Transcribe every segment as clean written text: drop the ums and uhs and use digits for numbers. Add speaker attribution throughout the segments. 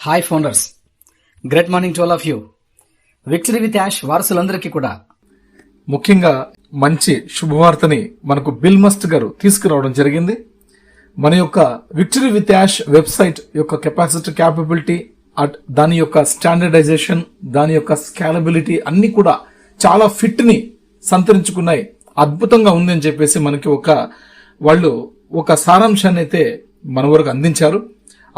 Speaker 1: Hi founders, great morning to all of you. Victory with Ash వారసులందరికీ కూడా
Speaker 2: ముఖ్యంగా మంచి శుభవార్తని మనకు బిల్ మస్ట్ గారు తీసుకురావడం జరిగింది. మన యొక్క విక్టరీ విత్ యాష్ వెబ్సైట్ యొక్క కెపాసిటీ, క్యాపబిలిటీ, దాని యొక్క స్టాండర్డైజేషన్, దాని యొక్క స్కేలబిలిటీ అన్ని కూడా చాలా ఫిట్ ని సంతరించుకున్నాయి. అద్భుతంగా ఉంది అని చెప్పేసి మనకి వాళ్ళు ఒక సారాంశాన్ని అయితే మన వరకు అందించారు.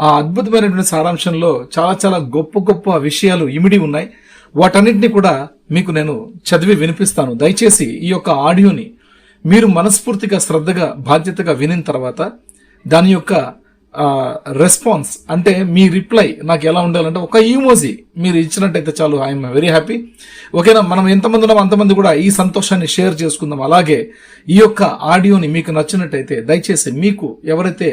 Speaker 2: ఆ అద్భుతమైనటువంటి సారాంశంలో చాలా చాలా గొప్ప గొప్ప విషయాలు ఇమిడి ఉన్నాయి. వాటన్నిటిని కూడా మీకు నేను చదివి వినిపిస్తాను. దయచేసి ఈ యొక్క ఆడియోని మీరు మనస్ఫూర్తిగా, శ్రద్ధగా, బాధ్యతగా వినిన తర్వాత దాని యొక్క రెస్పాన్స్ అంటే మీ రిప్లై నాకు ఎలా ఉండాలంటే ఒక ఈమోజీ మీరు ఇచ్చినట్టయితే చాలు. I'm very happy. ఓకేనా? మనం ఎంతమంది ఉన్నామో అంతమంది కూడా ఈ సంతోషాన్ని షేర్ చేసుకుందాం. అలాగే ఈ యొక్క ఆడియోని మీకు నచ్చినట్టయితే దయచేసి మీకు ఎవరైతే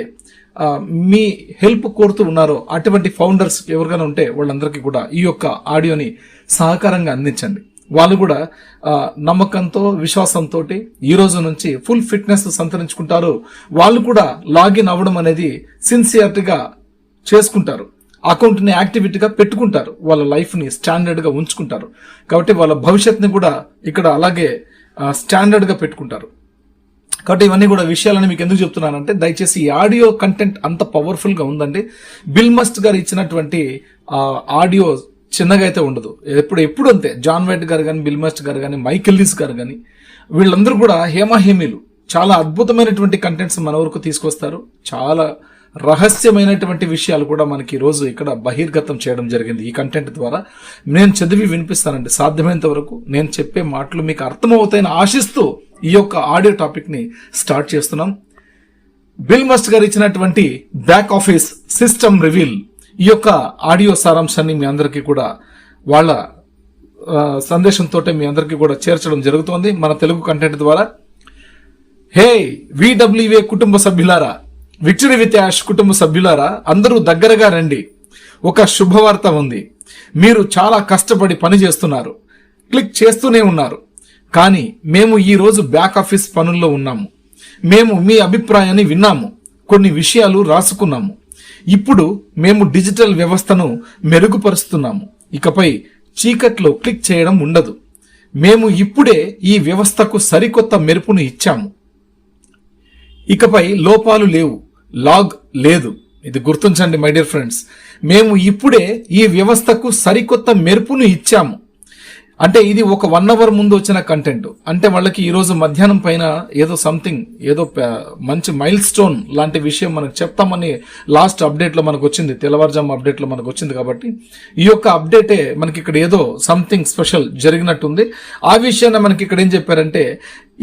Speaker 2: మీ హెల్ప్ కోరుతూ ఉన్నారో అటువంటి ఫౌండర్స్ ఎవరికైనా ఉంటే వాళ్ళందరికీ కూడా ఈ యొక్క ఆడియోని సహకారంగా అందించండి. వాళ్ళు కూడా నమ్మకంతో, విశ్వాసంతో ఈ రోజు నుంచి ఫుల్ ఫిట్నెస్ సంతరించుకుంటారు. వాళ్ళు కూడా లాగిన్ అవ్వడం అనేది సిన్సియర్గా చేసుకుంటారు. అకౌంట్ని యాక్టివిటీగా పెట్టుకుంటారు. వాళ్ళ లైఫ్ని స్టాండర్డ్గా ఉంచుకుంటారు. కాబట్టి వాళ్ళ భవిష్యత్తుని కూడా ఇక్కడ అలాగే స్టాండర్డ్గా పెట్టుకుంటారు. కాబట్టి ఇవన్నీ కూడా విషయాలని మీకు ఎందుకు చెప్తున్నానంటే, దయచేసి ఈ ఆడియో కంటెంట్ అంత పవర్ఫుల్ గా ఉందండి. బిల్ మస్ట్ గారు ఇచ్చినటువంటి ఆడియో చిన్నగా అయితే ఉండదు. ఎప్పుడు అంతే. జాన్ వైట్ గారు కానీ, బిల్ మస్ట్ గారు కానీ, మైకెల్లీస్ గారు కానీ, వీళ్ళందరూ కూడా హేమాహేమీలు. చాలా అద్భుతమైనటువంటి కంటెంట్స్ మన వరకు తీసుకొస్తారు. చాలా రహస్యమైనటువంటి విషయాలు కూడా మనకి ఈ రోజు ఇక్కడ బహిర్గతం చేయడం జరిగింది. ఈ కంటెంట్ ద్వారా నేను చదివి వినిపిస్తానండి. సాధ్యమైనంత వరకు నేను చెప్పే మాటలు మీకు అర్థమవుతాయని ఆశిస్తూ ఈ యొక్క ఆడియో టాపిక్ ని స్టార్ట్ చేస్తున్నాం. బిల్ మస్ట్ గారు ఇచ్చినటువంటి బ్యాక్ ఆఫీస్ సిస్టమ్ రివీల్, ఈ యొక్క ఆడియో సారాంశాన్ని మీ అందరికీ కూడా వాళ్ళ సందేశంతో మీ అందరికీ కూడా చేర్చడం జరుగుతోంది మన తెలుగు కంటెంట్ ద్వారా. హే విడబ్ల్యూఏ కుటుంబ సభ్యులారా, విక్టరీ విత్ యాష్ కుటుంబ సభ్యులారా, అందరూ దగ్గరగా రండి. ఒక శుభవార్త ఉంది. మీరు చాలా కష్టపడి పని చేస్తున్నారు, క్లిక్ చేస్తూనే ఉన్నారు. కానీ మేము ఈ రోజు బ్యాక్ ఆఫీస్ పనుల్లో ఉన్నాము. మేము మీ అభిప్రాయాన్ని విన్నాము, కొన్ని విషయాలు రాసుకున్నాము. ఇప్పుడు మేము డిజిటల్ వ్యవస్థను మెరుగుపరుస్తున్నాము. ఇకపై చీకట్లో క్లిక్ చేయడం ఉండదు. మేము ఇప్పుడే ఈ వ్యవస్థకు సరికొత్త మెరుపును ఇచ్చాము. ఇకపై లోపాలు లేవు, లాగ్ లేదు. ఇది గుర్తుంచండి మై డియర్ ఫ్రెండ్స్. మేము ఇప్పుడే ఈ వ్యవస్థకు సరికొత్త మెరుపును ఇచ్చాము. అంటే ఇది ఒక 1 hour ముందు వచ్చిన కంటెంట్. అంటే వాళ్ళకి ఈ రోజు మధ్యాహ్నం పైన ఏదో మంచి మైల్ స్టోన్ లాంటి విషయం మనకు చెప్తామని లాస్ట్ అప్డేట్ లో మనకు వచ్చింది, తెల్లవారుజాము అప్డేట్ లో మనకు వచ్చింది. కాబట్టి ఈ యొక్క అప్డేటే మనకి ఇక్కడ ఏదో సంథింగ్ స్పెషల్ జరిగినట్టుంది. ఆ విషయాన్ని మనకి ఇక్కడ ఏం చెప్పారంటే,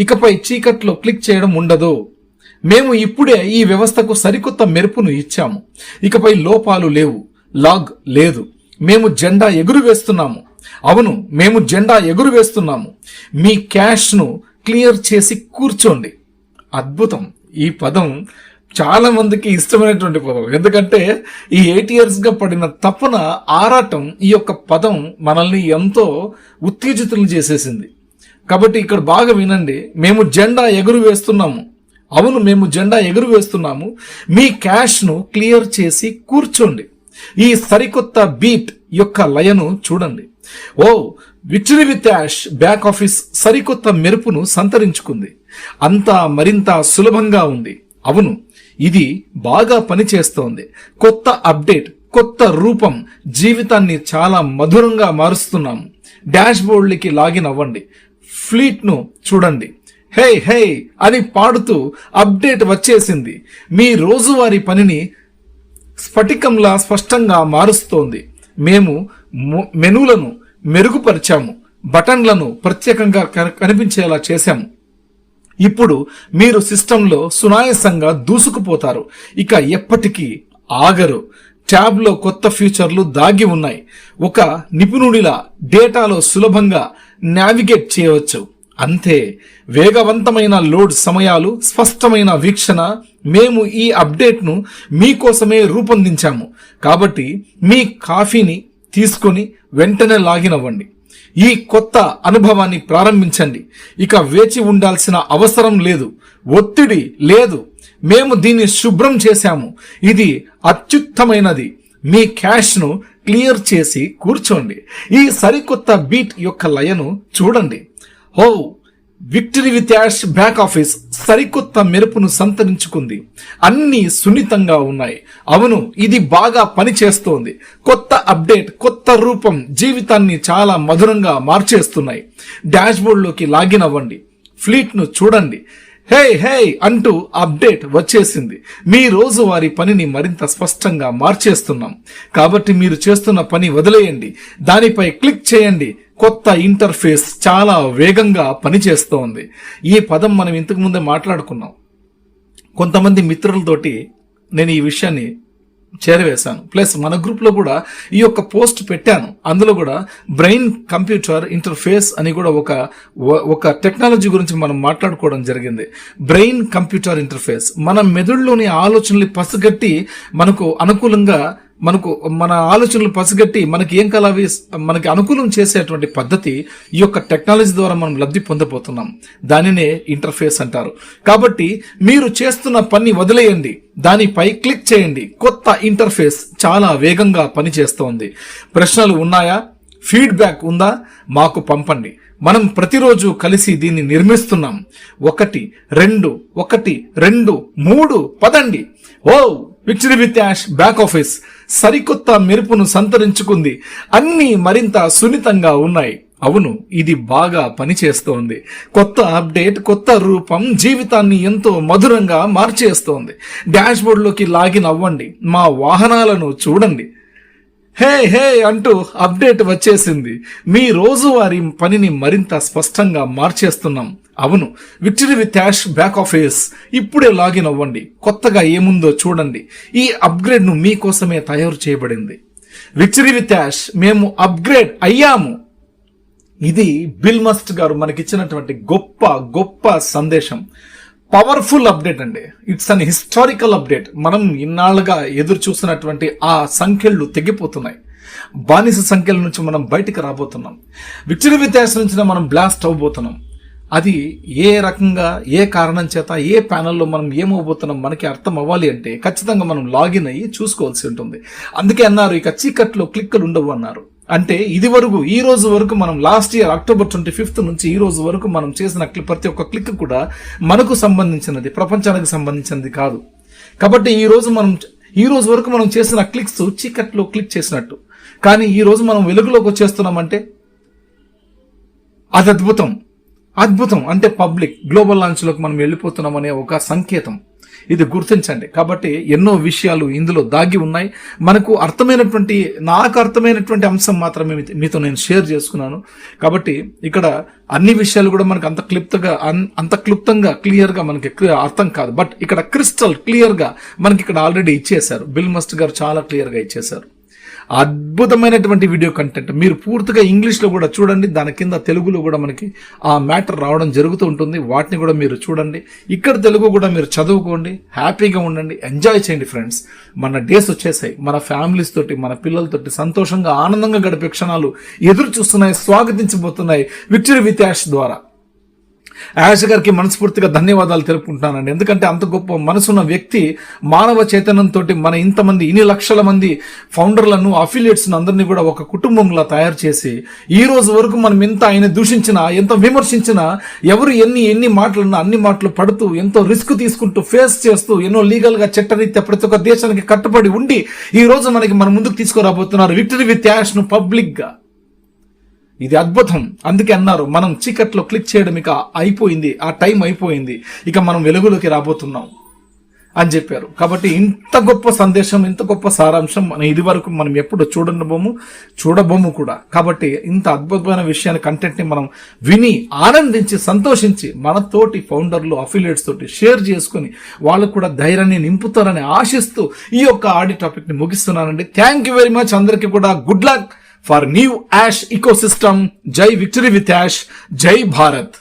Speaker 2: ఇకపై చీకట్లో క్లిక్ చేయడం ఉండదు. మేము ఇప్పుడే ఈ వ్యవస్థకు సరికొత్త మెరుపును ఇచ్చాము. ఇకపై లోపాలు లేవు, లాగ్ లేదు. మేము జెండా ఎగురువేస్తున్నాము. అవును, మేము జెండా ఎగురువేస్తున్నాము. మీ క్యాష్ ను క్లియర్ చేసి కూర్చోండి. అద్భుతం. ఈ పదం చాలా మందికి ఇష్టమైనటువంటి పదం. ఎందుకంటే ఈ 8 years గా పడిన తపన, ఆరాటం, ఈ యొక్క పదం మనల్ని ఎంతో ఉత్తేజితులు చేసేసింది. కాబట్టి ఇక్కడ బాగా వినండి. మేము జెండా ఎగురువేస్తున్నాము. అవును, మేము జెండా ఎగురువేస్తున్నాము. మీ క్యాష్ ను క్లియర్ చేసి కూర్చోండి. ఈ సరికొత్త బీట్ యొక్క లయను చూడండి. ఓ, victory with ash back office సరికొత్త మెరుపును సంతరించుకుంది. అంతా మరింత సులభంగా ఉంది. అవును, ఇది బాగా పనిచేస్తోంది. కొత్త అప్డేట్, కొత్త రూపం, జీవితాన్ని చాలా మధురంగా మారుస్తున్నాము. డాష్ బోర్డ్లకి లాగిన్ అవ్వండి. ఫ్లీట్ ను చూడండి. హే హే అని పాడుతూ అప్డేట్ వచ్చేసింది. మీ రోజువారీ పనిని స్ఫటికంలా స్పష్టంగా మారుస్తోంది. మేము మెనూలను మెరుగుపరిచాము, బటన్లను ప్రత్యేకంగా కనిపించేలా చేశాము. ఇప్పుడు మీరు సిస్టంలో సునాయాసంగా దూసుకుపోతారు. ఇక ఎప్పటికీ ఆగరు. ట్యాబ్లో కొత్త ఫీచర్లు దాగి ఉన్నాయి. ఒక నిపుణుడిలా డేటాలో సులభంగా నావిగేట్ చేయవచ్చు. అంతే. వేగవంతమైన లోడ్ సమయాలు, స్పష్టమైన వీక్షణ. మేము ఈ అప్డేట్ ను మీకోసమే రూపొందించాము. కాబట్టి మీ కాఫీని తీసుకొని వెంటనే లాగిన్ అవ్వండి. ఈ కొత్త అనుభవాన్ని ప్రారంభించండి. ఇక వేచి ఉండాల్సిన అవసరం లేదు, ఒత్తిడి లేదు. మేము దీన్ని శుభ్రం చేశాము. ఇది అత్యుత్తమైనది. మీ క్యాష్ ను క్లియర్ చేసి కూర్చోండి. ఈ సరికొత్త బీట్ యొక్క లయను చూడండి. హో, victory with ash back office సరికొత్త మెరుపును సంతరించుకుంది. అన్ని సున్నితంగా ఉన్నాయి. అవును, ఇది బాగా పనిచేస్తోంది. కొత్త అప్డేట్, కొత్త రూపం జీవితాన్ని చాలా మధురంగా మార్చేస్తున్నాయి. డాష్బోర్డ్ లోకి లాగిన్ అవ్వండి. ఫ్లీట్ ను చూడండి. హే హే అంటూ అప్డేట్ వచ్చేసింది. మీ రోజువారీ పనిని మరింత స్పష్టంగా మార్చేస్తున్నాం. కాబట్టి మీరు చేస్తున్న పని వదిలేయండి, దానిపై క్లిక్ చేయండి. కొత్త ఇంటర్ఫేస్ చాలా వేగంగా పనిచేస్తోంది. ఈ పదం మనం ఇంతకు ముందే మాట్లాడుకున్నాం. కొంతమంది మిత్రులతోటి నేను ఈ విషయాన్ని చేరవేశాను. ప్లస్ మన గ్రూప్ లో కూడా ఈ యొక్క పోస్ట్ పెట్టాను. అందులో కూడా బ్రెయిన్ కంప్యూటర్ ఇంటర్ఫేస్ అని కూడా ఒక టెక్నాలజీ గురించి మనం మాట్లాడుకోవడం జరిగింది. బ్రెయిన్ కంప్యూటర్ ఇంటర్ఫేస్ మన మెదడులోని ఆలోచనలు పసిగట్టి మన ఆలోచనలు పసిగట్టి మనకి ఏం కలవి మనకి అనుకూలం చేసేటువంటి పద్ధతి ఈ యొక్క టెక్నాలజీ ద్వారా మనం లబ్ధి పొందబోతున్నాం. దానినే ఇంటర్ఫేస్ అంటారు. కాబట్టి మీరు చేస్తున్న పని వదిలేయండి, దానిపై క్లిక్ చేయండి. కొత్త ఇంటర్ఫేస్ చాలా వేగంగా పనిచేస్తోంది. ప్రశ్నలు ఉన్నాయా? ఫీడ్బ్యాక్ ఉందా? మాకు పంపండి. మనం ప్రతిరోజు కలిసి దీన్ని నిర్మిస్తున్నాం. 1 2 1 2 3 పదండి. ఓ, victory with ash back office సరికొత్త మెరుపును సంతరించుకుంది. అన్ని మరింత సున్నితంగా ఉన్నాయి. అవును, ఇది బాగా పనిచేస్తోంది. కొత్త అప్డేట్, కొత్త రూపం జీవితాన్ని ఎంతో మధురంగా మార్చేస్తోంది. డాష్బోర్డ్ లోకి లాగిన్ అవ్వండి. మా వాహనాలను చూడండి. హే హే అంటూ అప్డేట్ వచ్చేసింది. మీ రోజువారీ పనిని మరింత స్పష్టంగా మార్చేస్తున్నాం. అవును, victory with ash back office ఇప్పుడే లాగిన్ అవ్వండి. కొత్తగా ఏముందో చూడండి. ఈ అప్గ్రేడ్ ను మీకోసమే తయారు చేయబడింది. విక్టరీ విత్ యాష్, మేము అప్గ్రేడ్ అయ్యాము. ఇది బిల్ మస్ట్ గారు మనకిచ్చినటువంటి గొప్ప సందేశం. పవర్ఫుల్ అప్డేట్ అండి. It's an historical update. మనం ఇన్నాళ్లుగా ఎదురు చూస్తున్నటువంటి ఆ సంఖ్యలు తెగిపోతున్నాయి. బానిస సంఖ్యల నుంచి మనం బయటికి రాబోతున్నాం. విక్టరీ విత్ యాష్ నుంచి మనం బ్లాస్ట్ అవబోతున్నాం. అది ఏ రకంగా, ఏ కారణం చేత, ఏ ప్యానల్లో మనం ఏమవబోతున్నాం మనకి అర్థం అవ్వాలి అంటే ఖచ్చితంగా మనం లాగిన్ అయ్యి చూసుకోవాల్సి ఉంటుంది. అందుకే అన్నారు ఇక చీకట్లో క్లిక్కులు ఉండవు అన్నారు. అంటే ఈ రోజు వరకు మనం లాస్ట్ ఇయర్ October 25 నుంచి ఈ రోజు వరకు మనం చేసిన ప్రతి ఒక్క క్లిక్ కూడా మనకు సంబంధించినది, ప్రపంచానికి సంబంధించినది కాదు. కాబట్టి ఈ రోజు వరకు మనం చేసిన క్లిక్స్ చీకట్లో క్లిక్ చేసినట్టు. కానీ ఈ రోజు మనం వెలుగులోకి వచ్చేస్తున్నామంటే అది అద్భుతం. అంటే పబ్లిక్ గ్లోబల్ లాంచ్ లోకి మనం వెళ్ళిపోతున్నాం అనే ఒక సంకేతం. ఇది గుర్తించండి. కాబట్టి ఎన్నో విషయాలు ఇందులో దాగి ఉన్నాయి. నాకు అర్థమైనటువంటి అంశం మాత్రమే మీతో నేను షేర్ చేసుకున్నాను. కాబట్టి ఇక్కడ అన్ని విషయాలు కూడా మనకు అంత క్లుప్తంగా క్లియర్ గా మనకి అర్థం కాదు. బట్ ఇక్కడ క్రిస్టల్ క్లియర్ గా మనకి ఇక్కడ ఆల్రెడీ ఇచ్చేశారు. బిల్ మస్ట్ గారు చాలా క్లియర్ గా ఇచ్చేశారు. అద్భుతమైనటువంటి వీడియో కంటెంట్. మీరు పూర్తిగా ఇంగ్లీష్ లో కూడా చూడండి. దాని కింద తెలుగులో కూడా మనకి ఆ మ్యాటర్ రావడం జరుగుతూ ఉంటుంది. వాటిని కూడా మీరు చూడండి. ఇక్కడ తెలుగు కూడా మీరు చదువుకోండి. హ్యాపీగా ఉండండి. ఎంజాయ్ చేయండి ఫ్రెండ్స్. మన డేస్ వచ్చేసాయి. మన ఫ్యామిలీస్ తోటి, మన పిల్లలతోటి సంతోషంగా ఆనందంగా గడిపే క్షణాలు ఎదురు చూస్తున్నాయి, స్వాగతించబోతున్నాయి విక్టరీ విత్ యాష్ ద్వారా. యాష్ గారికి మనస్ఫూర్తిగా ధన్యవాదాలు తెలుపుకుంటున్నానండి. ఎందుకంటే అంత గొప్ప మనసున్న వ్యక్తి మానవ చైతన్యంతో మన ఇన్ని లక్షల మంది ఫౌండర్లను, అఫిలియేట్స్ అందరినీ కూడా ఒక కుటుంబంలా తయారు చేసి ఈ రోజు వరకు మనం ఎంత ఆయన దూషించినా, ఎంత విమర్శించినా, ఎవరు ఎన్ని మాటలన్నా అన్ని మాటలు పడుతూ, ఎంతో రిస్క్ తీసుకుంటూ, ఫేస్ చేస్తూ, ఎన్నో లీగల్ గా చట్టరీత్యా ప్రతి ఒక్క దేశానికి కట్టుబడి ఉండి ఈ రోజు మన ముందుకు తీసుకురాబోతున్నారు విక్టరీ విత్ యాష్ ను పబ్లిక్ గా. ఇది అద్భుతం. అందుకే అన్నారు మనం చీకట్లో క్లిక్ చేయడం ఇక అయిపోయింది, ఆ టైం అయిపోయింది, ఇక మనం వెలుగులోకి రాబోతున్నాం అని చెప్పారు. కాబట్టి ఇంత గొప్ప సందేశం, ఇంత గొప్ప సారాంశం ఇది వరకు మనం ఎప్పుడు చూడబోము కూడా. కాబట్టి ఇంత అద్భుతమైన విషయాన్ని, కంటెంట్ ని మనం విని ఆనందించి సంతోషించి మన తోటి ఫౌండర్లు, అఫిలియేట్స్ తోటి షేర్ చేసుకుని వాళ్ళకు కూడా ధైర్యాన్ని నింపుతారని ఆశిస్తూ ఈ యొక్క ఆడియో టాపిక్ ని ముగిస్తున్నానండి. Thank you very much. అందరికీ కూడా good luck for new Ash ecosystem. Jai Victory with Ash. Jai Bharat.